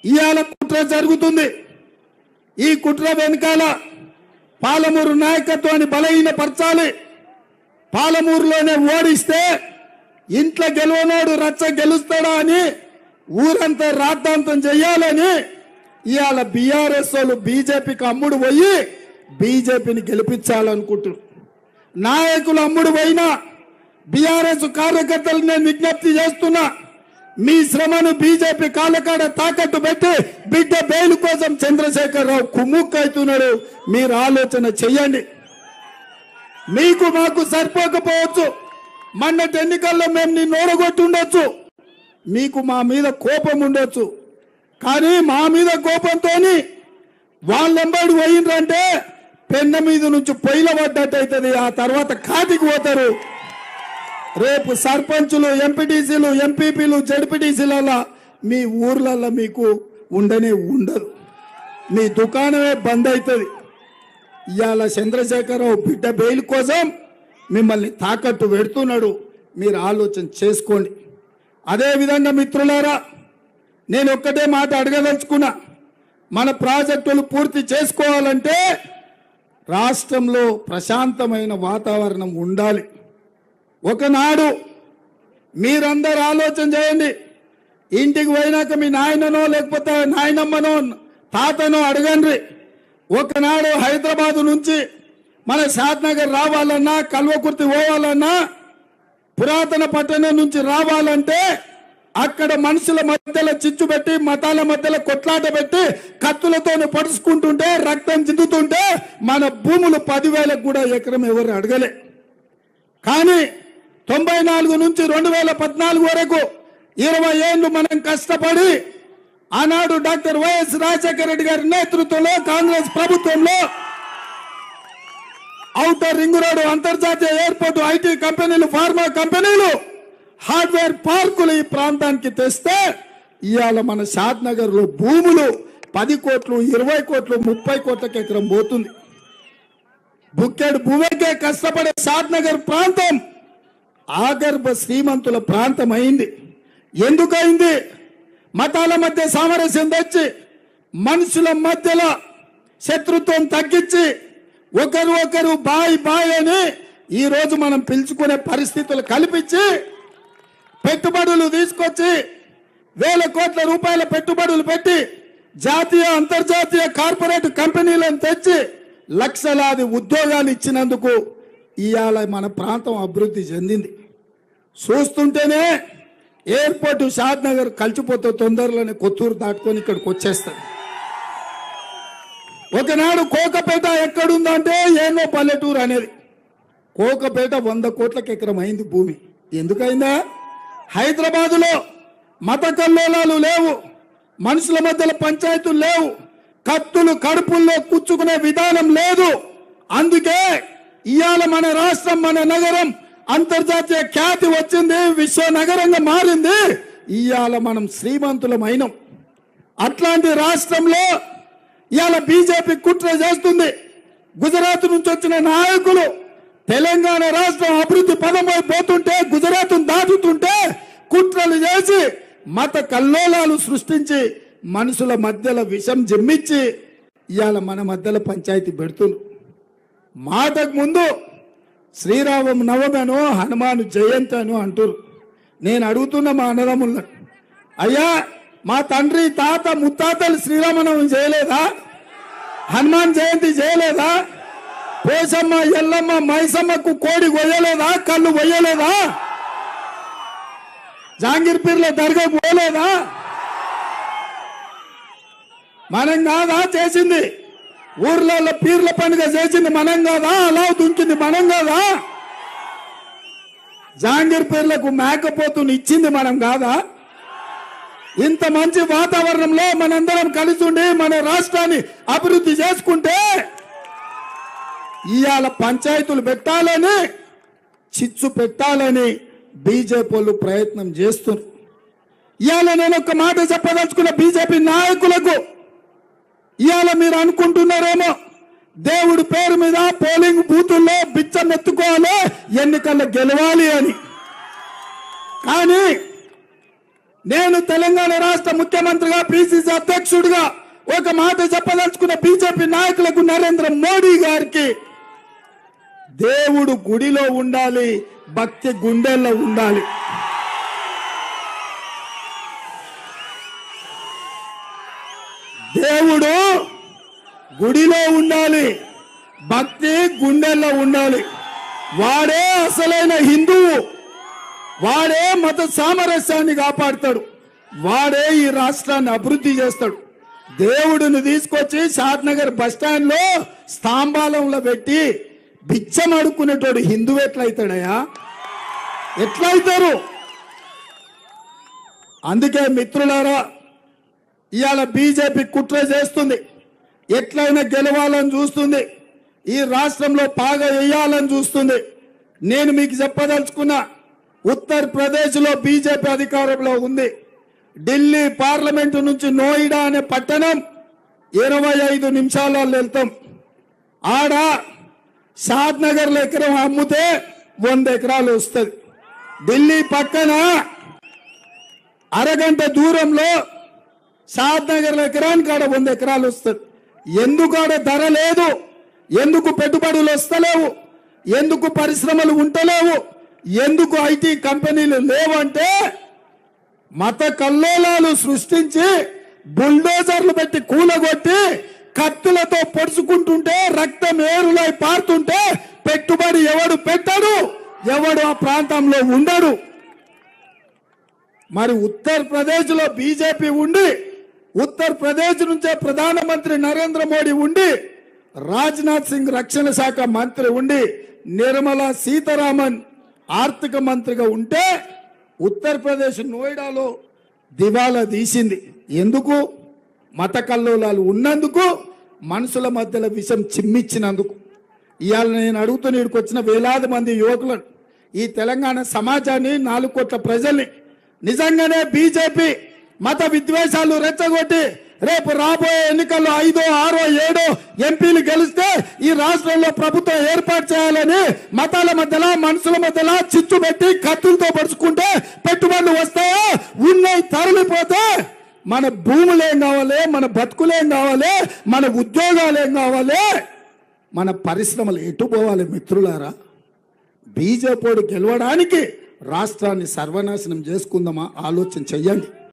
ఇవాళ కుట్ర జరుగుతుంది. ఈ కుట్ర వెనకాల పాలమూరు నాయకత్వాన్ని బలహీనపరచాలి. పాలమూరులోనే ఓడిస్తే ఇంట్లో గెలవనోడు రచ్చ గెలుస్తాడా అని ఊరంతా రాద్ధాంతం చేయాలని ఇవాళ బీఆర్ఎస్ వాళ్ళు బీజేపీకి అమ్ముడు పోయి బీజేపీని గెలిపించాలనుకుంటున్నారు. నాయకులు అమ్ముడు పోయినా బీఆర్ఎస్ కార్యకర్తలు నేను విజ్ఞప్తి చేస్తున్నా, మీ శ్రమను బీజేపీ కాళ్ళకాడ తాకట్టు పెట్టి బిడ్డ బెయిల్ కోసం చంద్రశేఖరరావు కుమ్ముక్కైతున్నాడు. మీరు ఆలోచన చెయ్యండి. మీకు మాకు సరిపోకపోవచ్చు, మొన్నటి ఎన్నికల్లో మేము నిన్ను ఓడగొట్టి ఉండొచ్చు, మీకు మా మీద కోపం ఉండొచ్చు, కానీ మా మీద కోపంతో వాళ్ళెంబడి పోయిండ్రంటే పెన్న మీద నుంచి పొయ్యిల పడ్డట్టు అవుతుంది. ఆ తర్వాత కాటికి పోతారు. రేపు సర్పంచులు, ఎంపీటీసీలు, ఎంపీపీలు, జడ్పీటీసీల మీ ఊర్లలో మీకు ఉండనే ఉండదు. మీ దుకాణమే బంద్ అవుతుంది. ఇవాళ చంద్రశేఖరరావు బిడ్డ బెయిల్ కోసం మిమ్మల్ని తాకట్టు పెడుతున్నాడు. మీరు ఆలోచన చేసుకోండి. అదేవిధంగా మిత్రులారా, నేను ఒక్కటే మాట అడగదలుచుకున్నా. మన ప్రాజెక్టులు పూర్తి చేసుకోవాలంటే రాష్ట్రంలో ప్రశాంతమైన వాతావరణం ఉండాలి. ఒకనాడు మీరందరూ ఆలోచన చేయండి. ఇంటికి పోయినాక మీ నాయననో లేకపోతే నాయనమ్మనో తాతనో అడగండి. ఒకనాడు హైదరాబాద్ నుంచి మన షాద్నగర్ రావాలన్నా, కల్వకుర్తి పోవాలన్నా, పురాతన పట్టణం నుంచి రావాలంటే అక్కడ మనుషుల మధ్యలో చిచ్చు పెట్టి, మతాల మధ్యలో కొట్లాట పెట్టి, కత్తులతో పొడుచుకుంటుంటే, రక్తం చిందుతుంటే మన భూములు 10,000 కూడా ఎకరం ఎవరు అడగలే. కానీ 94 నుంచి 2014 వరకు 20 ఏళ్లు మనం కష్టపడి ఆనాడు డాక్టర్ వైఎస్ రాజశేఖర రెడ్డి గారి నేతృత్వంలో కాంగ్రెస్ ప్రభుత్వంలో ఔటర్ రింగ్ రోడ్డు, అంతర్జాతీయ ఎయిర్పోర్టు, ఐటీ కంపెనీలు, ఫార్మా కంపెనీలు, హార్డ్వేర్ పార్కులు ఈ ప్రాంతానికి తెస్తే ఇవాళ మన షాద్నగర్ లో భూములు 10 కోట్లు, 20 కోట్లు, 30 కోట్లకి ఎకరం పోతుంది. బుక్కెడు భూమికే కష్టపడే షాద్నగర్ ప్రాంతం ఆగర్భ శ్రీమంతుల ప్రాంతం అయింది. ఎందుకైంది? మతాల మధ్య సామరస్యం తెచ్చి, మనుషుల మధ్యలో శత్రుత్వం తగ్గించి, ఒకరు ఒకరు బాయ్ బాయ్ అని ఈ రోజు మనం పిలుచుకునే పరిస్థితులు కల్పించి, పెట్టుబడులు తీసుకొచ్చి వేల కోట్ల రూపాయల పెట్టుబడులు పెట్టి జాతీయ అంతర్జాతీయ కార్పొరేట్ కంపెనీలను తెచ్చి లక్షలాది ఉద్యోగాలు ఇచ్చినందుకు ఇవాళ మన ప్రాంతం అభివృద్ధి చెందింది. చూస్తుంటేనే ఎయిర్పోర్టు షాద్నగర్ కలిసిపోతే తొందరలోనే కొత్తూరు దాటుకొని ఇక్కడికి వచ్చేస్తాడు. ఒకనాడు కోకపేట ఎక్కడుందంటే ఏనో పల్లెటూరు అనేది. కోకపేట 100 కోట్లకు ఎకరం అయింది భూమి. ఎందుకైందా? హైదరాబాదులో మత కల్లోలాలు లేవు, మనుషుల మధ్యలో పంచాయతీలు లేవు, కత్తులు కడుపుల్లో కూర్చుకునే విధానం లేదు. అందుకే ఇవాళ మన రాష్ట్రం, మన నగరం అంతర్జాతీయ ఖ్యాతి వచ్చింది, విశ్వ నగరంగా మారింది. ఇవాళ మనం శ్రీమంతులమైనం. అట్లాంటి రాష్ట్రంలో ఇవాళ బీజేపీ కుట్ర చేస్తుంది. గుజరాత్ నుంచి వచ్చిన నాయకులు తెలంగాణ రాష్ట్రం అభివృద్ధి పదమై పోతుంటే, గుజరాత్ దాటుతుంటే కుట్రలు చేసి మత కల్లోలాలు సృష్టించి మనుషుల మధ్యలో విషం జమ్మించి ఇవాళ మన మధ్యలో పంచాయతీ పెడుతున్నారు. మాటకు ముందు శ్రీరామ నవమను, హనుమాను జయంతి అను అంటారు. నేను అడుగుతున్న మా అన్నదమ్ములను, అయ్యా మా తండ్రి తాత ముత్తాతలు శ్రీరామనవమి చేయలేదా? హనుమాన్ జయంతి చేయలేదా? పోసమ్మ, ఎల్లమ్మ, మైసమ్మకు కోడి కొయ్యలేదా? కళ్ళు కొయ్యలేదా? జాంగీర్ పీర్ల దర్గా పోలేదా? మనం కాదా చేసింది? ఊర్లలో పీర్ల పండుగ చేసింది మనం కాదా? అలా దుంకింది మనం కాదా? జాంగీర్ పీర్లకు మేకపోతుని ఇచ్చింది మనం కాదా? ఇంత మంచి వాతావరణంలో మనందరం కలిసి ఉండి మన రాష్ట్రాన్ని అభివృద్ధి చేసుకుంటే ఇవాళ పంచాయతీలు పెట్టాలని, చిచ్చు పెట్టాలని బీజేపీ వాళ్ళు ప్రయత్నం చేస్తున్నారు. ఇవాళ నేను ఒక మాట చెప్పదలుచుకున్న బీజేపీ నాయకులకు, ఇవాళ మీరు అనుకుంటున్నారేమో దేవుడి పేరు మీద పోలింగ్ బూతుల్లో బిచ్చం ఎత్తుకోవాలి, ఎన్నికల్లో గెలవాలి అని. కానీ నేను తెలంగాణ రాష్ట్ర ముఖ్యమంత్రిగా పిసిసి అధ్యక్షుడిగా ఒక మాట చెప్పదలుచుకున్న బీజేపీ నాయకులకు నరేంద్ర మోడీ గారికి, దేవుడు గుడిలో ఉండాలి, భక్తి గుండెల్లో ఉండాలి. దేవుడు గుడిలో ఉండాలి, భక్తి గుండెల్లో ఉండాలి. వాడే అసలైన హిందువు, వాడే మత సామరస్యాన్ని కాపాడుతాడు, వాడే ఈ రాష్ట్రాన్ని అభివృద్ధి చేస్తాడు. దేవుడిని తీసుకొచ్చి షాద్నగర్ బస్టాండ్ లో స్తంభాలంలో పెట్టి బిచ్చం అడుక్కునేటోడు హిందువు ఎట్లయితాడయా? ఎట్లయితారు? అందుకే మిత్రులారా, ఇవాళ బీజేపీ కుట్ర చేస్తుంది, ఎట్లయినా గెలవాలని చూస్తుంది, ఈ రాష్ట్రంలో పాగా వేయాలని చూస్తుంది. నేను మీకు చెప్పదలుచుకున్నా, ఉత్తరప్రదేశ్ లో బీజేపీ అధికారంలో ఉంది. ఢిల్లీ పార్లమెంటు నుంచి నోయిడా అనే పట్టణం 25 నిమిషాలలో వెళ్తాం. ఆడ షాద్నగర్ లో ఎకరం అమ్ముతే 100 ఎకరాలు వస్తుంది. ఢిల్లీ పక్కన అరగంట దూరంలో షాద్నగర్ లో ఎకరానికి ఆడ 100 ఎకరాలు వస్తుంది. ఎందుకు ఆడ ధర లేదు? ఎందుకు పెట్టుబడులు వస్తలేవు? ఎందుకు పరిశ్రమలు ఉంటలేవు? ఎందుకు ఐటీ కంపెనీలు లేవంటే, మత కల్లోలాలు సృష్టించి బుల్డోజర్లు పెట్టి కూలగొట్టి కత్తులతో పొడుచుకుంటుంటే, రక్తం ఏరులై పారుతుంటే పెట్టుబడి ఎవడు పెట్టడు, ఎవడు ఆ ప్రాంతంలో ఉండడు. మరి ఉత్తరప్రదేశ్ లో బీజేపీ ఉండి, ఉత్తరప్రదేశ్ నుంచే ప్రధానమంత్రి నరేంద్ర మోడీ ఉండి, రాజ్నాథ్ సింగ్ రక్షణ శాఖ మంత్రి ఉండి, నిర్మలా సీతారామన్ ఆర్థిక మంత్రిగా ఉంటే ఉత్తరప్రదేశ్ నోయిడాలో దివాలా తీసింది. ఎందుకు? మత కల్లోలాలు ఉన్నందుకు, మనుషుల మధ్యలో విషం చిమ్మిచ్చినందుకు. ఇవాళ నేను అడుగుతున్న ఇక్కడికి వచ్చిన వేలాది మంది యువకులను, ఈ తెలంగాణ సమాజాన్ని, 4 కోట్ల ప్రజల్ని, నిజంగానే బీజేపీ మత విద్వేషాలు రెచ్చగొట్టి రేపు రాబోయే ఎన్నికల్లో 5, 6, 7 ఎంపీలు గెలిస్తే ఈ రాష్ట్రంలో ప్రభుత్వం ఏర్పాటు చేయాలని మతాల మధ్యలో, మనుషుల మధ్యలో చిచ్చు పెట్టి కత్తులతో పడుచుకుంటే పెట్టుబడులు వస్తాయా? ఉన్నాయి తరలిపోతే మన భూములు ఏం కావాలి, మన బతుకులు ఏం కావాలి, మన ఉద్యోగాలు ఏం కావాలి, మన పరిశ్రమలు ఎటు పోవాలి? మిత్రులారా, బీజేపీ గెలవడానికి రాష్ట్రాన్ని సర్వనాశనం చేసుకుందామా? ఆలోచన చెయ్యండి.